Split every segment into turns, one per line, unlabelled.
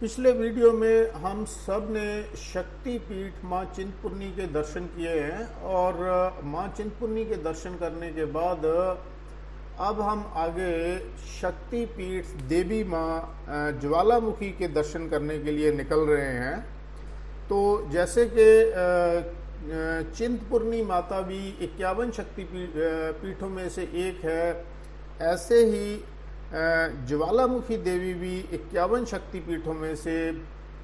पिछले वीडियो में हम सब ने शक्ति पीठ माँ चिंतपूर्णी के दर्शन किए हैं और माँ चिंतपूर्णी के दर्शन करने के बाद अब हम आगे शक्ति पीठ देवी माँ ज्वालामुखी के दर्शन करने के लिए निकल रहे हैं। तो जैसे कि चिंतपूर्णी माता भी 51 शक्ति पीठों में से एक है, ऐसे ही ज्वालामुखी देवी भी 51 शक्ति पीठों में से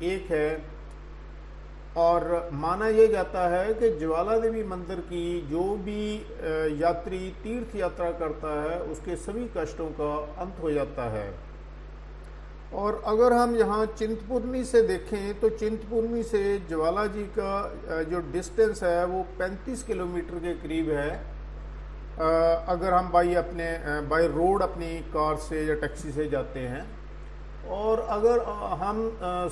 एक है। और माना यह जाता है कि ज्वाला देवी मंदिर की जो भी यात्री तीर्थ यात्रा करता है उसके सभी कष्टों का अंत हो जाता है। और अगर हम यहाँ चिंतपूर्णी से देखें तो चिंतपूर्णी से ज्वाला जी का जो डिस्टेंस है वो 35 किलोमीटर के करीब है। अगर हम बाई रोड अपनी कार से या टैक्सी से जाते हैं। और अगर हम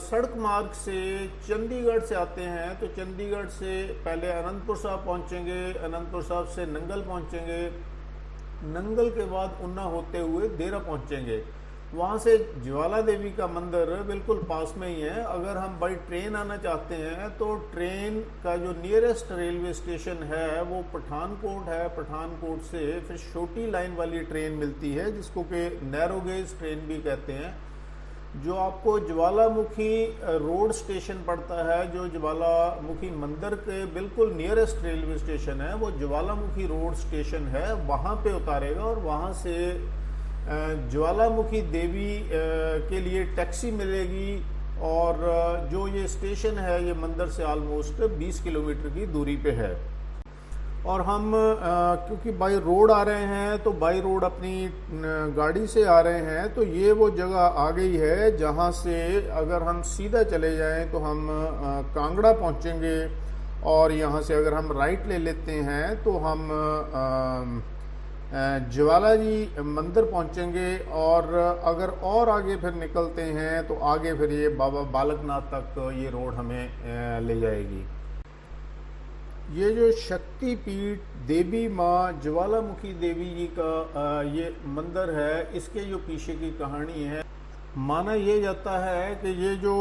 सड़क मार्ग से चंडीगढ़ से आते हैं तो चंडीगढ़ से पहले अनंतपुर साहिब पहुंचेंगे, अनंतपुर साहिब से नंगल पहुंचेंगे, नंगल के बाद उन्ना होते हुए देरा पहुंचेंगे। वहाँ से ज्वाला देवी का मंदिर बिल्कुल पास में ही है। अगर हम बाई ट्रेन आना चाहते हैं तो ट्रेन का जो नियरेस्ट रेलवे स्टेशन है वो पठानकोट है। पठानकोट से फिर छोटी लाइन वाली ट्रेन मिलती है जिसको कि नैरो गेज ट्रेन भी कहते हैं, जो आपको ज्वालामुखी रोड स्टेशन पड़ता है, जो ज्वालामुखी मंदिर के बिल्कुल नियरेस्ट रेलवे स्टेशन है वो ज्वालामुखी रोड स्टेशन है, वहाँ पे उतारेगा। और वहाँ से ज्वालामुखी देवी के लिए टैक्सी मिलेगी। और जो ये स्टेशन है ये मंदिर से ऑलमोस्ट 20 किलोमीटर की दूरी पे है। और हम क्योंकि बाई रोड आ रहे हैं तो बाई रोड अपनी गाड़ी से आ रहे हैं, तो ये वो जगह आ गई है जहाँ से अगर हम सीधा चले जाएं तो हम कांगड़ा पहुँचेंगे। और यहाँ से अगर हम राइट ले लेते हैं तो हम ज्वाला जी मंदिर पहुंचेंगे। और अगर और आगे फिर निकलते हैं तो आगे फिर ये बाबा बालकनाथ तक ये रोड हमें ले जाएगी। ये जो शक्ति पीठ देवी माँ ज्वालामुखी देवी जी का ये मंदिर है, इसके जो पीछे की कहानी है, माना यह जाता है कि ये जो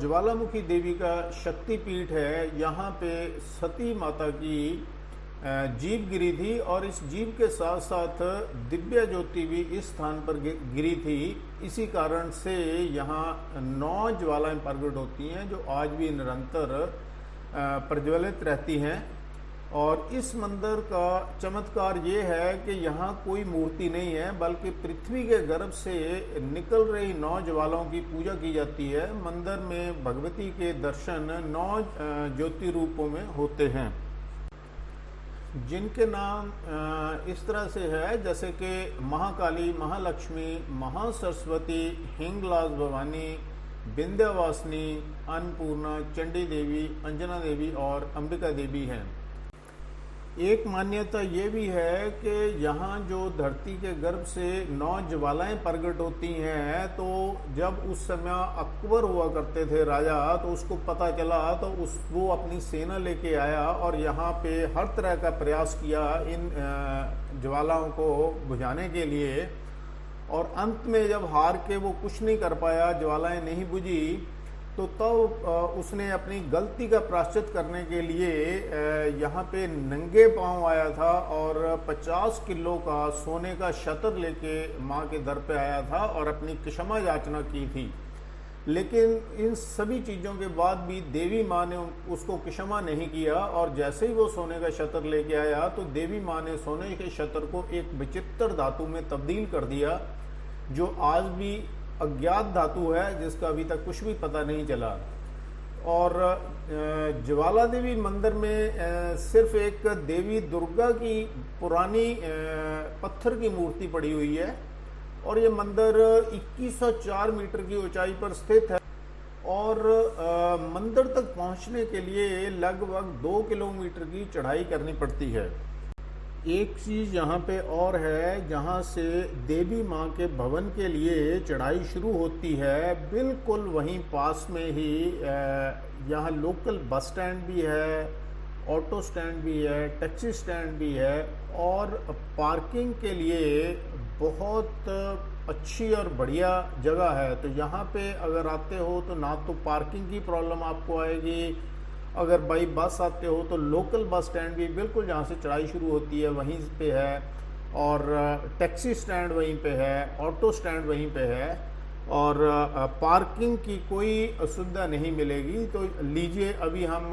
ज्वालामुखी देवी का शक्ति पीठ है यहाँ पे सती माता की जीव गिरी थी। और इस जीव के साथ साथ दिव्य ज्योति भी इस स्थान पर गिरी थी। इसी कारण से यहाँ 9 ज्वालाएं प्रकट होती हैं जो आज भी निरंतर प्रज्वलित रहती हैं। और इस मंदिर का चमत्कार ये है कि यहाँ कोई मूर्ति नहीं है, बल्कि पृथ्वी के गर्भ से निकल रही 9 ज्वालाओं की पूजा की जाती है। मंदिर में भगवती के दर्शन 9 ज्योति रूपों में होते हैं, जिनके नाम इस तरह से है जैसे कि महाकाली, महालक्ष्मी, महासरस्वती, हिंगलाज भवानी, विंध्यवासिनी, अन्नपूर्णा, चंडी देवी, अंजना देवी और अंबिका देवी हैं। एक मान्यता ये भी है कि यहाँ जो धरती के गर्भ से 9 ज्वालाएं प्रकट होती हैं, तो जब उस समय अकबर हुआ करते थे राजा, तो उसको पता चला तो वो अपनी सेना लेके आया और यहाँ पे हर तरह का प्रयास किया इन ज्वालाओं को बुझाने के लिए। और अंत में जब हार के वो कुछ नहीं कर पाया, ज्वालाएं नहीं बुझी, तो तब उसने अपनी गलती का प्रायश्चित करने के लिए यहाँ पे नंगे पांव आया था और 50 किलो का सोने का शतर लेके माँ के दर पे आया था और अपनी क्षमा याचना की थी। लेकिन इन सभी चीज़ों के बाद भी देवी माँ ने उसको क्षमा नहीं किया। और जैसे ही वो सोने का शतर लेके आया तो देवी माँ ने सोने के शतर को एक विचित्र धातु में तब्दील कर दिया, जो आज भी अज्ञात धातु है, जिसका अभी तक कुछ भी पता नहीं चला। और ज्वाला देवी मंदिर में सिर्फ एक देवी दुर्गा की पुरानी पत्थर की मूर्ति पड़ी हुई है। और ये मंदिर 2104 मीटर की ऊंचाई पर स्थित है। और मंदिर तक पहुंचने के लिए लगभग 2 किलोमीटर की चढ़ाई करनी पड़ती है। एक चीज़ यहाँ पे और है, जहाँ से देवी माँ के भवन के लिए चढ़ाई शुरू होती है, बिल्कुल वहीं पास में ही यहाँ लोकल बस स्टैंड भी है, ऑटो स्टैंड भी है, टैक्सी स्टैंड भी है। और पार्किंग के लिए बहुत अच्छी और बढ़िया जगह है। तो यहाँ पे अगर आते हो तो ना तो पार्किंग की प्रॉब्लम आपको आएगी, अगर बाई बस आते हो तो लोकल बस स्टैंड भी बिल्कुल जहाँ से चढ़ाई शुरू होती है वहीं पे है, और टैक्सी स्टैंड वहीं पे है, ऑटो स्टैंड वहीं पे है, और पार्किंग की कोई सुविधा नहीं मिलेगी। तो लीजिए अभी हम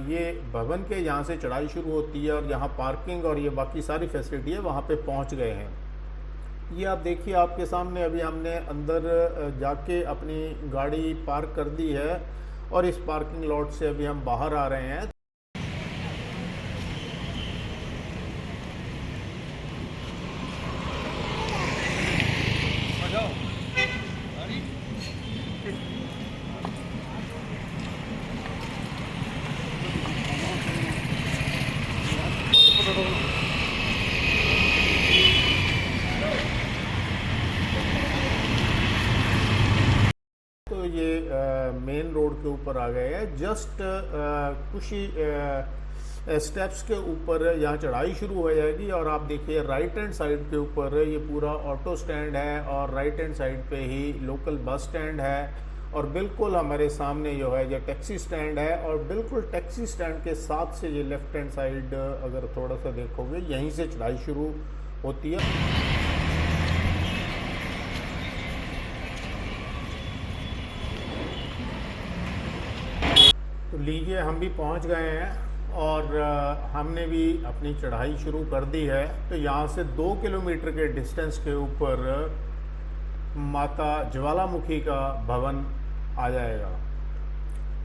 ये भवन के यहाँ से चढ़ाई शुरू होती है और यहाँ पार्किंग और ये बाकी सारी फैसिलिटी है वहाँ पे पहुँच गए हैं। ये आप देखिए आपके सामने अभी हमने अंदर जाके अपनी गाड़ी पार्क कर दी है और इस पार्किंग लॉट से अभी हम बाहर आ रहे हैं। तो ये मेन रोड के ऊपर आ गए हैं, जस्ट कुछ ही स्टेप्स के ऊपर यहाँ चढ़ाई शुरू हो जाएगी। और आप देखिए राइट हैंड साइड के ऊपर ये पूरा ऑटो स्टैंड है और राइट हैंड साइड पे ही लोकल बस स्टैंड है, और बिल्कुल हमारे सामने जो है ये टैक्सी स्टैंड है, और बिल्कुल टैक्सी स्टैंड के साथ से ये लेफ्ट हैंड साइड अगर थोड़ा सा देखोगे यहीं से चढ़ाई शुरू होती है। तो लीजिए हम भी पहुंच गए हैं और हमने भी अपनी चढ़ाई शुरू कर दी है। तो यहाँ से 2 किलोमीटर के डिस्टेंस के ऊपर माता ज्वालामुखी का भवन आ जाएगा।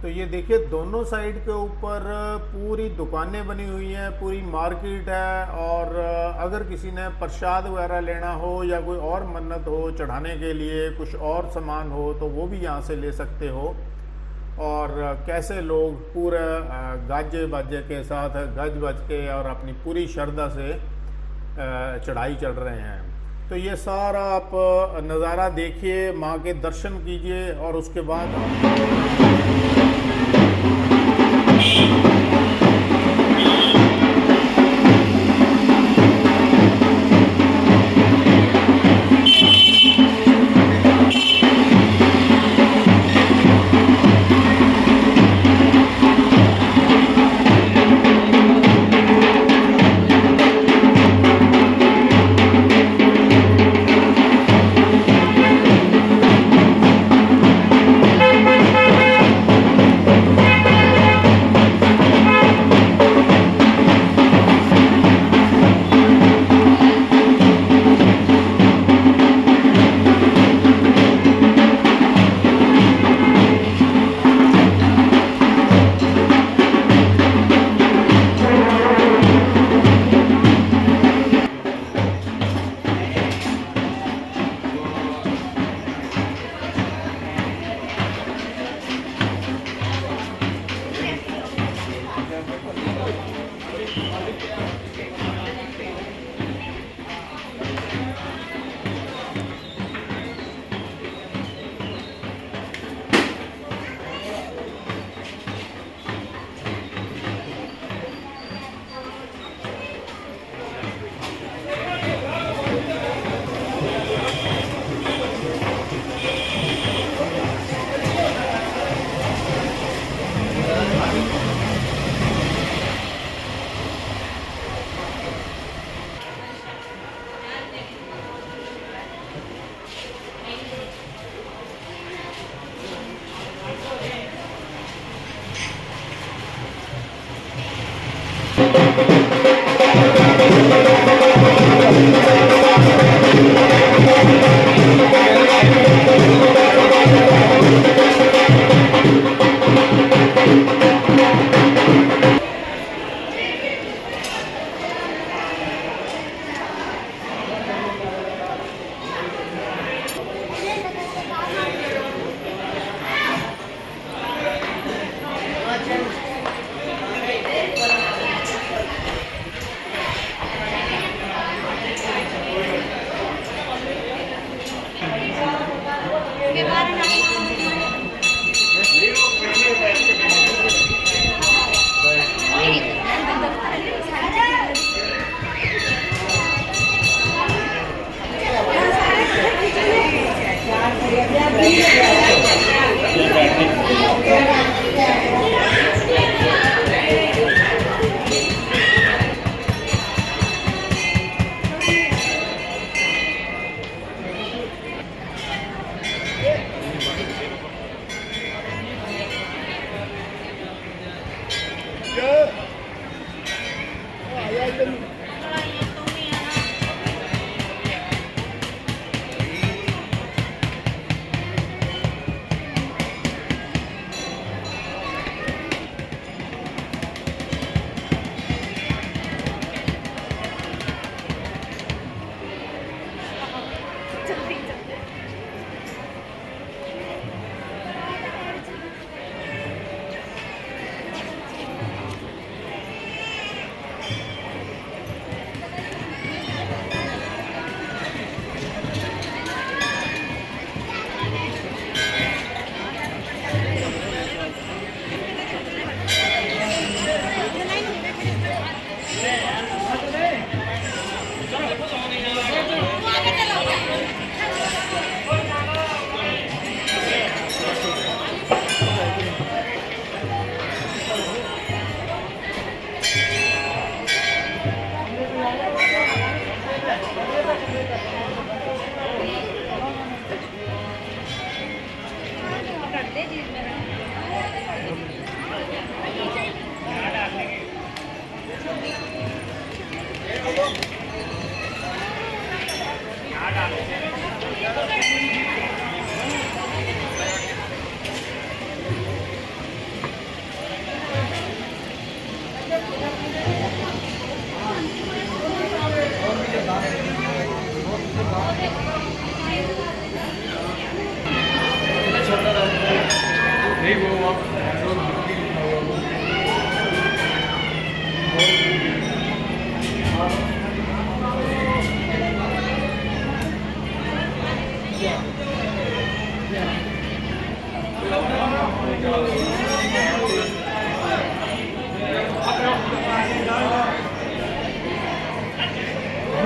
तो ये देखिए दोनों साइड के ऊपर पूरी दुकानें बनी हुई हैं, पूरी मार्केट है, और अगर किसी ने प्रसाद वगैरह लेना हो या कोई और मन्नत हो चढ़ाने के लिए, कुछ और सामान हो तो वो भी यहाँ से ले सकते हो। और कैसे लोग पूरे गाजे बाजे के साथ गज बज के और अपनी पूरी श्रद्धा से चढ़ाई चढ़ रहे हैं। तो ये सारा आप नज़ारा देखिए, माँ के दर्शन कीजिए और उसके बाद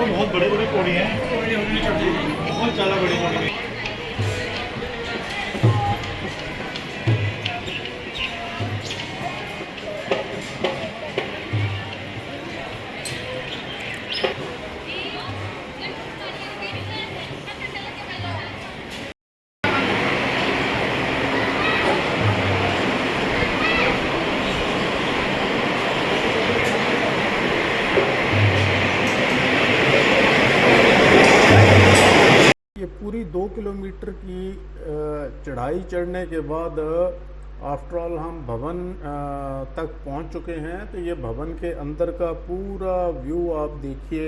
बहुत बड़े बड़े पौड़ी हैं, बहुत ज़्यादा बड़ी पौड़ी।
पूरी 2 किलोमीटर की चढ़ाई चढ़ने के बाद आफ्टर ऑल हम भवन तक पहुंच चुके हैं। तो ये भवन के अंदर का पूरा व्यू आप देखिए,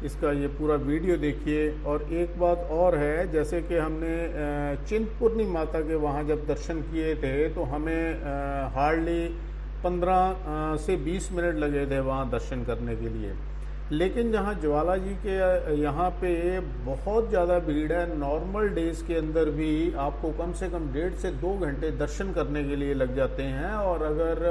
इसका ये पूरा वीडियो देखिए। और एक बात और है, जैसे कि हमने चिंतपूर्णी माता के वहाँ जब दर्शन किए थे तो हमें हार्डली 15 से 20 मिनट लगे थे वहाँ दर्शन करने के लिए। लेकिन जहाँ ज्वाला जी के यहाँ पे बहुत ज़्यादा भीड़ है, नॉर्मल डेज़ के अंदर भी आपको कम से कम 1.5 से 2 घंटे दर्शन करने के लिए लग जाते हैं। और अगर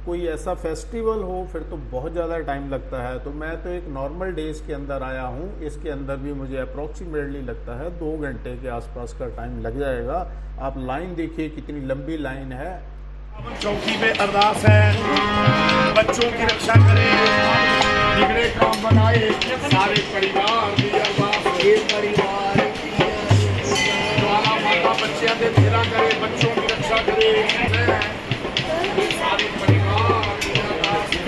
कोई ऐसा फेस्टिवल हो फिर तो बहुत ज़्यादा टाइम लगता है। तो मैं तो एक नॉर्मल डेज़ के अंदर आया हूँ, इसके अंदर भी मुझे अप्रॉक्सीमेटली लगता है 2 घंटे के आसपास का टाइम लग जाएगा। आप लाइन देखिए कितनी लंबी लाइन है।
चौकी पे अरदास है, बच्चों की रक्षा करें, बिगड़े काम बनाए, सारे परिवार की अरदास, एक परिवार ज्वाला माता बच्चियां दे तेरा करे, बच्चों की रक्षा करे, सारे परिवार की अरदास।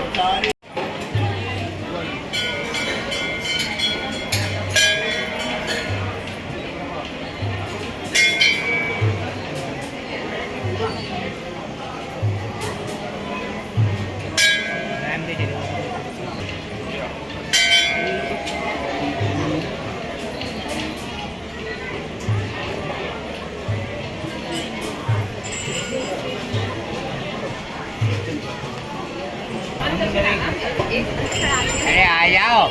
अरे आ जाओ।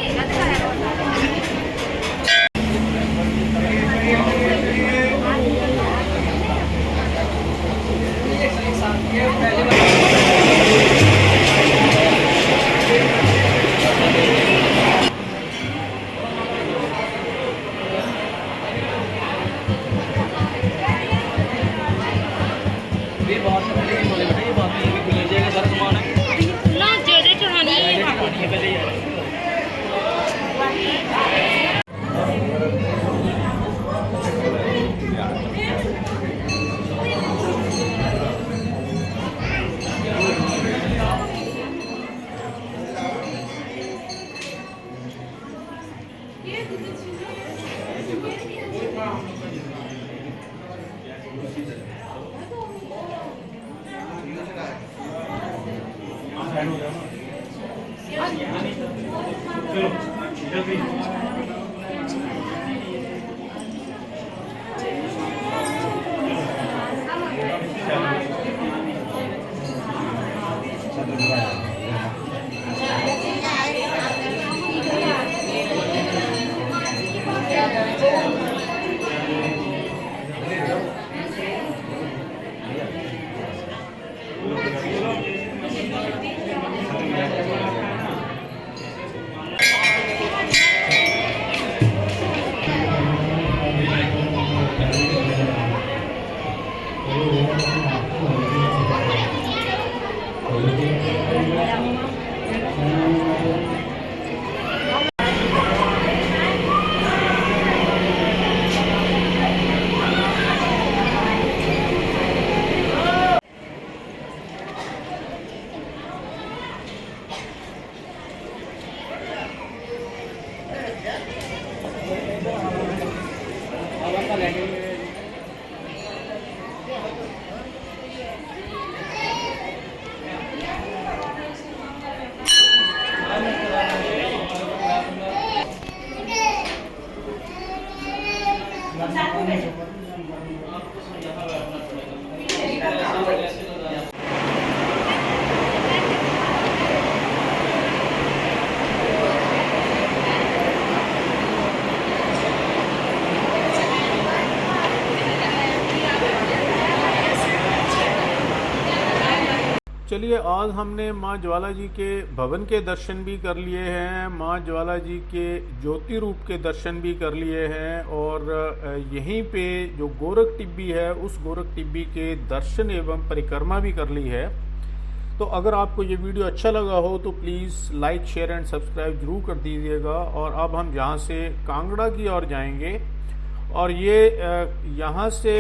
चलिए, आज हमने माँ ज्वाला जी के भवन के दर्शन भी कर लिए हैं, माँ ज्वाला जी के ज्योति रूप के दर्शन भी कर लिए हैं और यहीं पे जो गोरख टिब्बी है उस गोरख टिब्बी के दर्शन एवं परिक्रमा भी कर ली है। तो अगर आपको ये वीडियो अच्छा लगा हो तो please like, share and subscribe जरूर कर दीजिएगा। और अब हम यहाँ से कांगड़ा की ओर जाएंगे और ये यहाँ से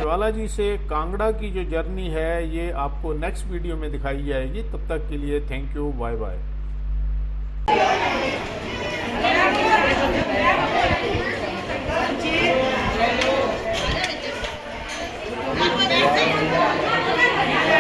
ज्वाला जी से कांगड़ा की जो जर्नी है ये आपको नेक्स्ट वीडियो में दिखाई जाएगी। तब तक के लिए थैंक यू, बाय बाय।